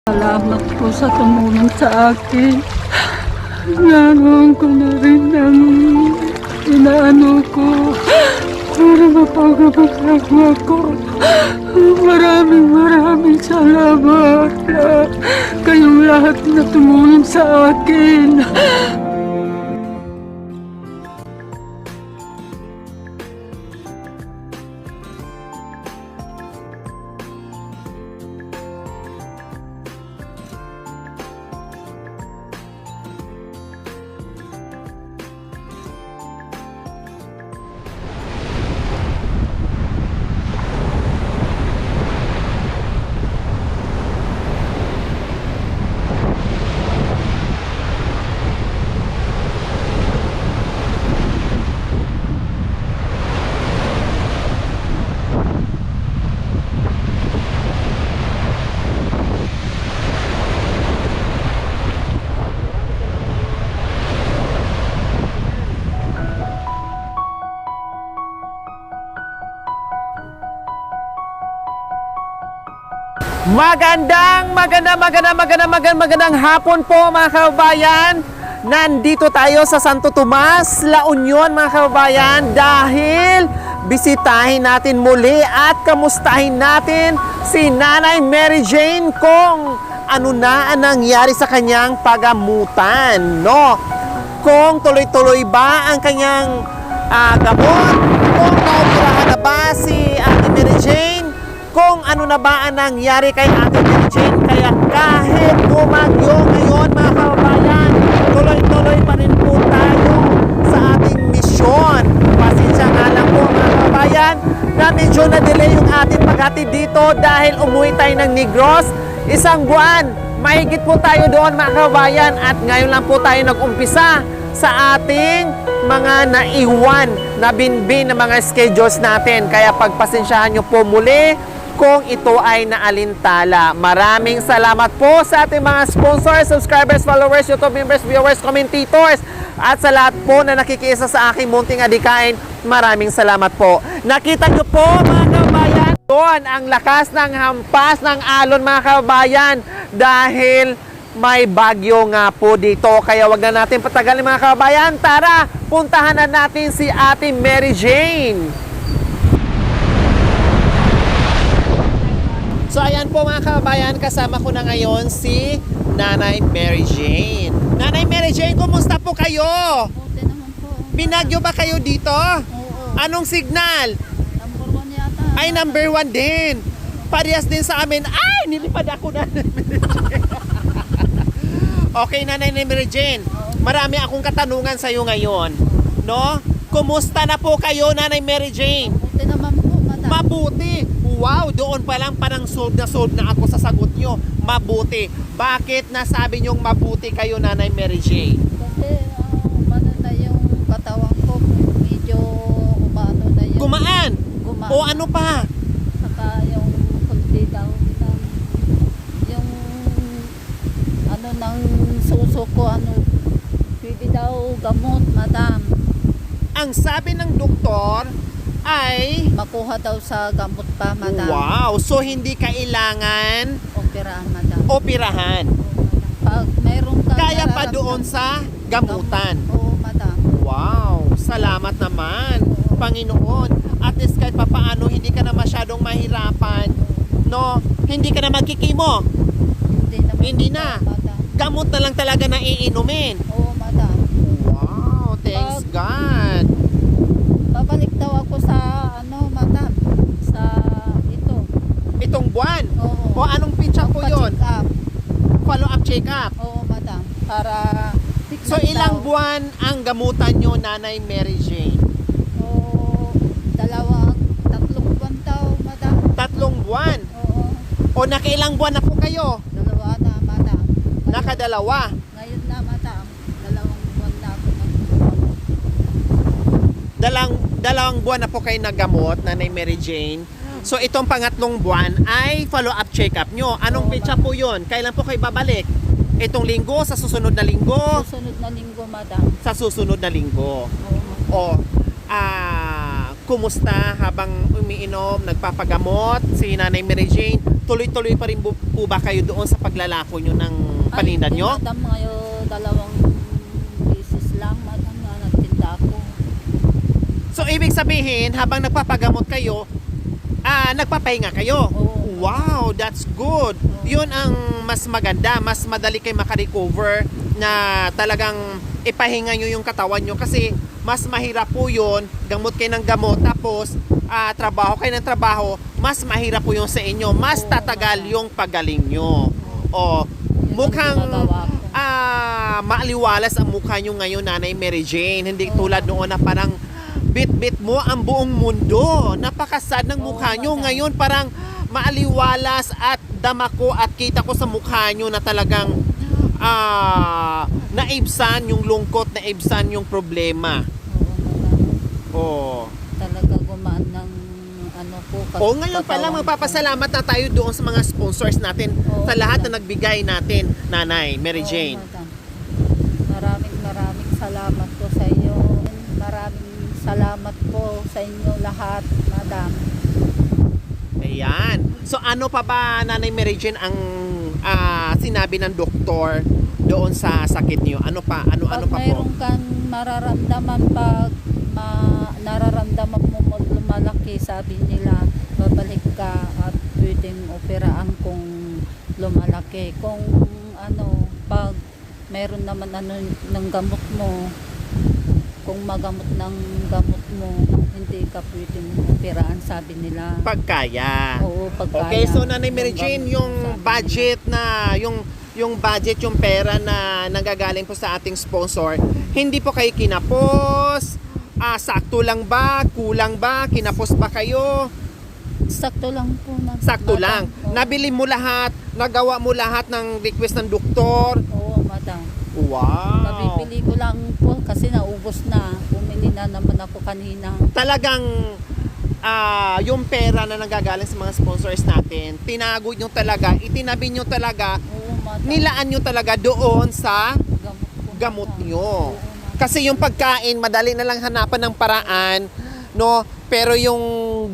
Salamat po sa tumulong sa akin. Naroon ko na rin ang inaano ko para mapagpapagawa ko. Maraming salamat na kayong lahat na tumulong sa akin. Magandang hapon po mga kababayan. Nandito tayo sa Santo Tomas, La Union mga kababayan dahil bisitahin natin muli at kamustahin natin si Nanay Mary Jane kung ano na ang nangyari sa kanyang pagamutan, no? Kung tuloy-tuloy ba ang kanyang gamot, kung naoperahan na ba si Ate Mary Jane, kung ano na ba ang nangyari kay Ate Mary Jane. Kaya kahit bumagyo ngayon mga kababayan, tuloy-tuloy pa rin po tayo sa ating misyon. Pasensya nga lang po mga kababayan na medyo na-delay yung ating paghatid dito dahil umuwi tayo ng Negros. Isang buwan, mahigit po tayo doon mga kababayan at ngayon lang po tayo nag-umpisa sa ating mga naiwan na binbin na mga schedules natin. Kaya pagpasensyahan nyo po muli kung ito ay naalintala. Maraming salamat po sa ating mga sponsors, subscribers, followers, YouTube members, viewers, commentators, at sa lahat po na nakikiisa sa aking munting adikain. Maraming salamat po. Nakita nyo po mga kababayan, doon ang lakas ng hampas ng alon mga kababayan dahil may bagyo nga po dito. Kaya wag na natin patagalin mga kababayan. Tara, puntahan na natin si Ate Mary Jane. So ayan po mga kababayan, kasama ko na ngayon si Nanay Mary Jane. Nanay Mary Jane, kumusta po kayo? Okay naman po. Binagyo ba kayo dito? Oo. Anong signal? Number 1 yata. Ay, number 1 din. Parehas din sa amin. Ay, nilipad ako na. Okay, Nanay Mary Jane. Marami akong katanungan sa iyo ngayon. No? Kumusta na po kayo, Nanay Mary Jane? Okay naman po, madam. Mabuti. Wow, doon pa lang parang solve na ako sa sagot nyo. Mabuti. Bakit nasabi nyong mabuti kayo, Nanay Mary Jane? Kasi ano na yung katawan ko, medyo umano na yung Gumaan. gumaan. O ano pa? Saka yung kunti daw ng yung ano ng suso ko, ano, pwede daw gamot, madam. Ang sabi ng doktor ay Makuha daw sa gamot pa, madam. wow, so hindi kailangan Operahan, madam. operahan. Oo, madam. Pag mayroon ka Kaya pa nararamdaman- doon sa gamutan. Oo, madam. Wow, salamat naman, Panginoon. At least kahit papaano hindi ka na masyadong mahirapan. No, hindi ka na magkikimo. Hindi naman. Hindi na. Madam. Gamot na lang talaga na iinumin. Oo, madam. Wow, thanks God. Babalik daw ako sa ano, madam, sa ito. Itong buwan. Oo. O anong pitsa po yun? Pa-check up. Follow-up check-up. Oo, madam. Para So tignan ilang daw. buwan ang gamutan nyo, Nanay Mary Jane? Oo, 3 buwan daw, madam. 3 buwan. Oo, O nakailang buwan na po kayo? 2 na, madam. Nakadalawa. Ngayon na, madam. 2 buwan na ako Dalawang buwan na po kayo naggamot, Nanay Mary Jane. So itong pangatlong buwan ay follow-up check-up nyo. Anong Oo, petsa po yun? Kailan po kayo babalik? Itong linggo, sa susunod na linggo? Susunod na linggo, madam. Sa susunod na linggo. Oo, madam. O, kumusta habang umiinom, nagpapagamot si Nanay Mary Jane? Tuloy-tuloy pa rin po ba kayo doon sa paglalako nyo ng paninda nyo? Ay, madam, ngayon 2 beses lang, madam, na nagtinda ako. So, ibig sabihin, habang nagpapagamot kayo, nagpapahinga kayo? Oo. Wow, that's good. Yun ang mas maganda, mas madali kayo makarecover na talagang ipahinga nyo yung katawan nyo kasi mas mahirap po yun, gamot kayo ng gamot, tapos trabaho kayo ng trabaho, mas mahirap po yun sa inyo, mas tatagal yung pagaling nyo. O, mukhang maaliwalas ang mukha nyo ngayon, Nanay Mary Jane. Hindi tulad noon na parang bit-bit mo ang buong mundo. Napakasad ng mukha nyo. Ngayon parang maaliwalas at dama ko at kita ko sa mukha nyo na talagang naibsan yung lungkot, naibsan yung problema. Oh. Talaga gumaan ng ano po. Ngayon pala magpapasalamat na tayo doon sa mga sponsors natin, sa lahat na nagbigay natin, Nanay Mary Jane. Maraming salamat po sa iyo. Maraming salamat po sa inyo lahat, madam. Ayan. So ano pa ba, Nanay Mary Jane, ang sinabi ng doktor doon sa sakit niyo? Ano pa? Ano pa po? Mayroon kang mararamdaman pag nararamdaman mo lumalaki, sabi nila, babalik ka at pwedeng operaan kung lumalaki. Kung pag mayroon naman ng gamot mo, kung magamot ng gamot mo, hindi ka pwedeng operaan, sabi nila. Pagkaya. Oo, pagkaya. Okay, so Nanay Mary Jane, yung budget na, yung budget, yung pera na nanggagaling po sa ating sponsor, hindi po kayo kinapos? Sakto lang ba? Kulang ba? Kinapos ba kayo? Sakto lang po. Sakto madam. lang. Oo. Nabili mo lahat, nagawa mo lahat ng request ng doktor. Oo, madam. Wow. Nabibili ko lang po kasi naubos na. Bumili na naman ako kanina. Talagang yung pera na nanggagaling sa mga sponsors natin, tinago nyo talaga, itinabi nyo talaga, Oo, madam. nilaan nyo talaga doon sa gamot madam. nyo. Oo, madam. Kasi yung pagkain, madali na lang hanapan ng paraan, no? Pero yung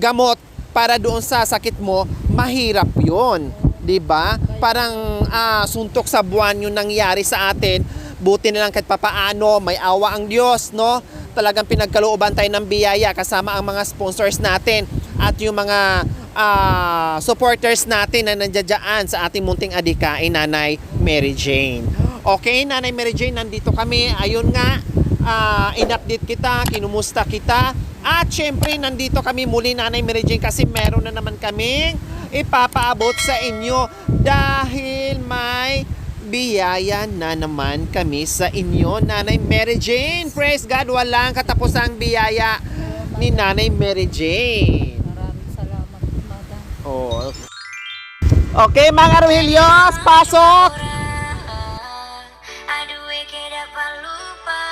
gamot para doon sa sakit mo, mahirap yun. 'Di ba? Parang suntok sa buwan yung nangyari sa atin. Buti na lang kahit papaano, may awa ang Diyos, no? Talagang pinagkalooban tayo ng biyaya kasama ang mga sponsors natin at yung mga supporters natin na nandiyan sa ating munting adikain, Nanay Mary Jane. Okay, Nanay Mary Jane, nandito kami. Ayun nga, in-update kita, kinumusta kita. At syempre, nandito kami muli, Nanay Mary Jane, kasi meron na naman kaming ipapaabot sa inyo dahil may biyaya na naman kami sa inyo, Nanay Mary Jane. Praise God, walang katapusang biyaya ni Nanay Mary Jane. Maraming salamat po, madam. Oh. Okay, mga Rohelios, pasok! Aduh, que dapat lupa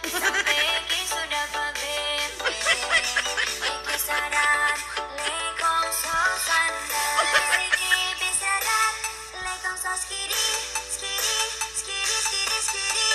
sampai que sudah berbebe, que sadar lekong sosanda, que besadar lekong sos skidi, skidi, skidi, skidi, skidi.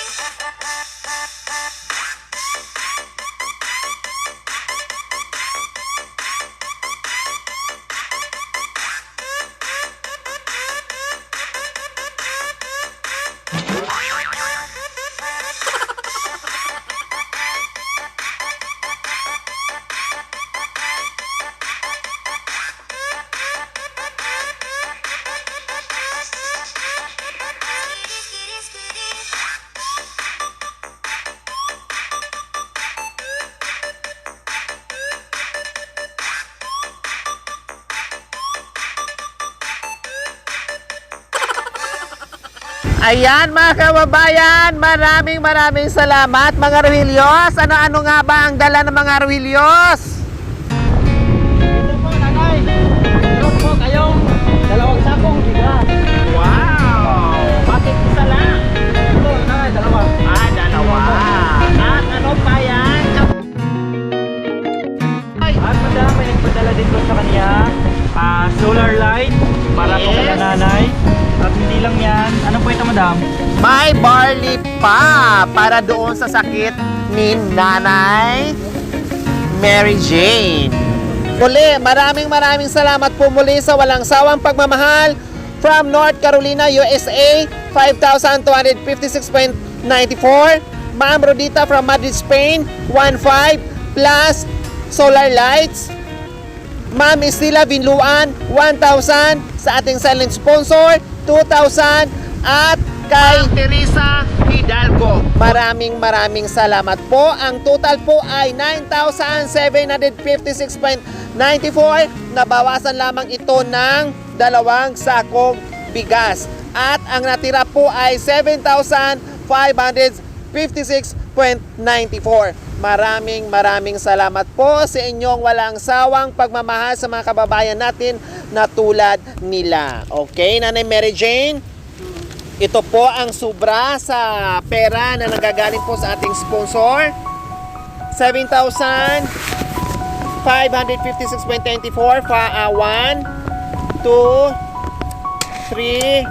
Ayan mga kababayan, maraming salamat mga Rohelios. Ano nga ba ang dala ng mga Rohelios? Ito po, nanay. Meron po kayong 2 sakong bigas. Wow! Bakit isa lang? Ito, nanay, 2. Dalawa. At ano pa yan? At madam, may nagpadala din po sa kanya solar light para po Yes. kay nanay. At hindi lang yan. Ano po ito, madam? May barley pa para doon sa sakit ni Nanay Mary Jane. Muli, maraming salamat po muli sa walang sawang pagmamahal from North Carolina, USA, 5,256.94. Ma'am Rodita from Madrid, Spain, 1.5 plus solar lights. Ma'am Estila Vinluan, 1,000 sa ating silent sponsor, 2,000 at kay Teresa Hidalgo. Maraming salamat po. Ang total po ay 9,756.94. Nabawasan lamang ito ng 2 sakong bigas. At ang natira po ay 7,556.94. Maraming salamat po sa inyong walang sawang pagmamahal sa mga kababayan natin na tulad nila. Okay, Nanay Mary Jane? Ito po ang sobra sa pera na nagagaling po sa ating sponsor. 7,556.24. 1, 2, 3,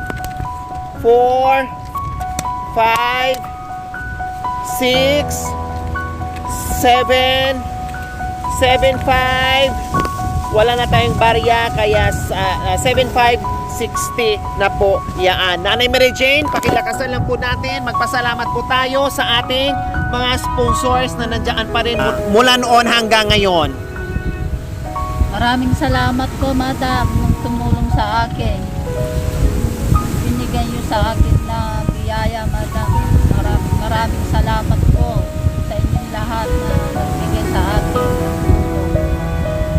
4, 5, 6, 7, 7,500. Wala na tayong barya, kaya 7,560 na po yaan. Nanay Mary Jane, pakilakasan lang po natin. Magpasalamat po tayo sa ating mga sponsors na nandiyan pa rin mula noon hanggang ngayon. Maraming salamat po, Madam, nung tumulong sa akin. Binigay niyo sa akin na biyaya, Madam. Maraming salamat po sa inyong lahat na nagbigay sa akin.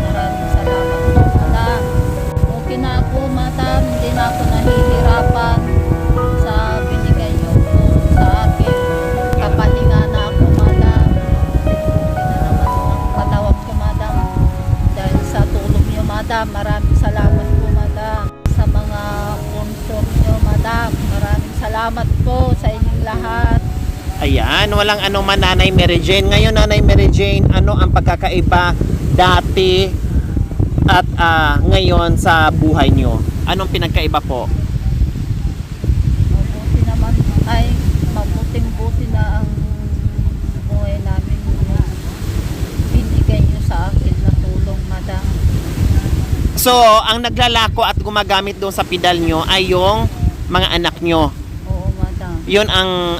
Maraming salamat po, Madam. Okay na ako, Madam. Hindi na ako nahihirapan sa binigay niyo po sa akin. Kapahinga na ako, Madam. Okay na naman ang katawan ko, Madam. Dahil sa tulong niyo, Madam. Maraming salamat po, Madam. Sa mga sponsor niyo, Madam. Maraming salamat po sa inyong lahat. Ayan, walang anuman, Nanay Mary Jane. Ngayon, Nanay Mary Jane, ano ang pagkakaiba dati at ngayon sa buhay nyo? Anong pinagkaiba po? Mabuti naman, ay mabuting-buti na ang buhay namin na binigay niyo sa akin na tulong, Madam. So, ang naglalako at gumagamit doon sa pedal nyo ay yung mga anak nyo. Oo, Madam. Yun ang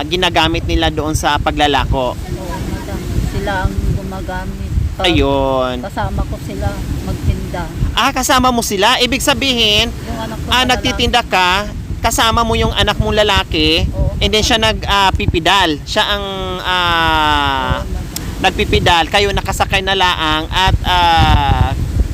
ginagamit nila doon sa paglalako. Oo, Madam. Sila ang gumagamit. Ayun. Kasama ko sila magtinda. Kasama mo sila? Ibig sabihin, Yung anak ko na nagtitinda ka, kasama mo yung anak mong lalaki, Oo. and then siya nagpipidal. Siya ang lalaki. Oo, Madam. nagpipidal. Kayo nakasakay na laang at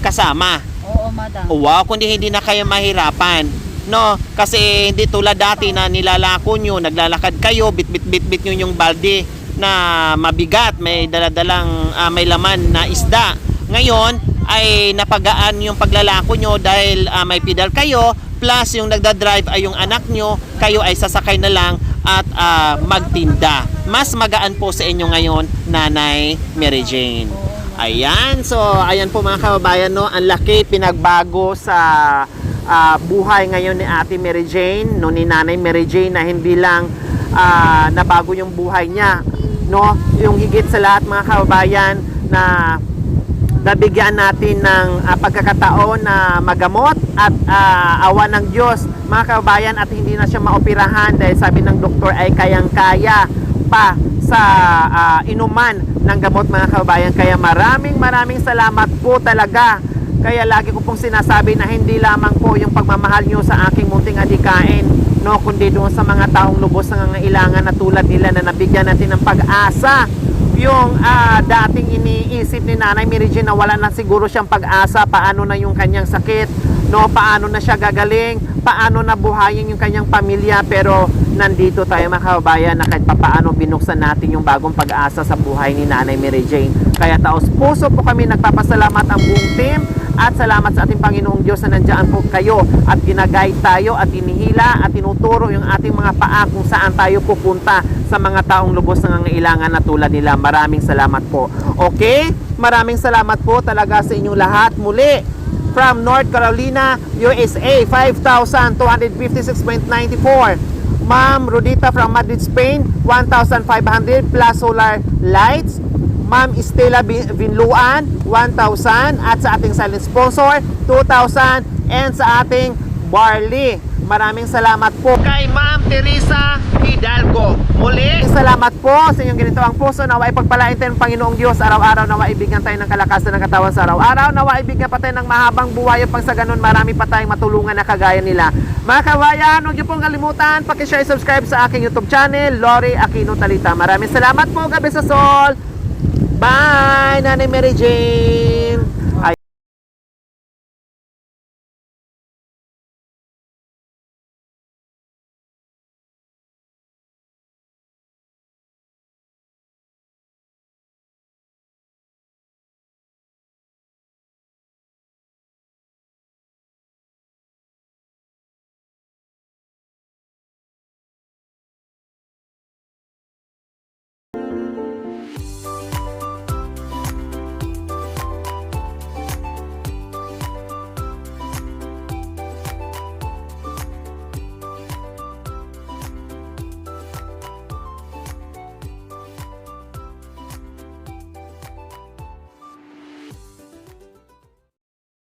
kasama. Oo, Madam. Wow, kundi hindi na kayo mahirapan. No, kasi hindi tulad dati na nilalako nyo, naglalakad kayo, bit nyo yung balde na mabigat, may daladalang may laman na isda. Ngayon ay napagaan yung paglalako nyo dahil may pedal kayo, plus yung nagdadrive ay yung anak nyo, kayo ay sasakay na lang at magtinda. Mas magaan po sa inyo ngayon, Nanay Mary Jane. Ayan, so ayan po mga kababayan, no, ang laki pinagbago sa buhay ngayon ni Ate Mary Jane, no, ni Nanay Mary Jane, na hindi lang nabago yung buhay niya, no, yung higit sa lahat mga kababayan, na nabigyan natin ng pagkakataon na magamot at awa ng Diyos mga kababayan, at hindi na siya maoperahan dahil sabi ng doktor ay kayang-kaya pa sa inuman ng gamot mga kababayan. Kaya maraming salamat po talaga. Kaya lagi ko pong sinasabi na hindi lamang po yung pagmamahal nyo sa aking munting adikain, no, kundi doon sa mga taong lubos na nangangailangan na tulad nila na nabigyan natin ng pag-asa. Yung dating iniisip ni Nanay Mary Jane na wala na siguro siyang pag-asa, paano na yung kanyang sakit, no, paano na siya gagaling, paano na buhayin yung kanyang pamilya. Pero nandito tayo mga kababayan na kahit papaano binuksan natin yung bagong pag-asa sa buhay ni Nanay Mary Jane. Kaya taos puso po kami nagpapasalamat ang buong team, at salamat sa ating Panginoong Diyos na nandiyan po kayo at ginaguide tayo at inihila at tinuturo yung ating mga paa kung saan tayo pupunta sa mga taong lubos na nangangailangan na tulad nila. Maraming salamat po. Okay? Maraming salamat po talaga sa inyong lahat. Muli, from North Carolina, USA, 5,256.94. Ma'am Rodita from Madrid, Spain, 1,500 plus solar lights. Ma'am Estela Vinluan, 1,000. At sa ating silent sponsor, 2,000. And sa ating barley. Maraming salamat po kay Ma'am Teresa Hidalgo. Muli, salamat po sa inyong ginito ang puso. Nawa ipagpalain tayo ng Panginoong Diyos. Araw-araw nawa ibigyan tayo ng kalakasan ng katawan sa araw-araw. Nawa ibigyan pa tayo ng mahabang buhay. Pag sa ganun, marami pa tayong matulungan na kagaya nila. Mga kabayan, huwag niyo pong kalimutan, pakishare, subscribe sa aking YouTube channel, Lori Aquino Talita. Maraming salamat po, Gabi sa Sol. Bye, Nanay Mary Jane.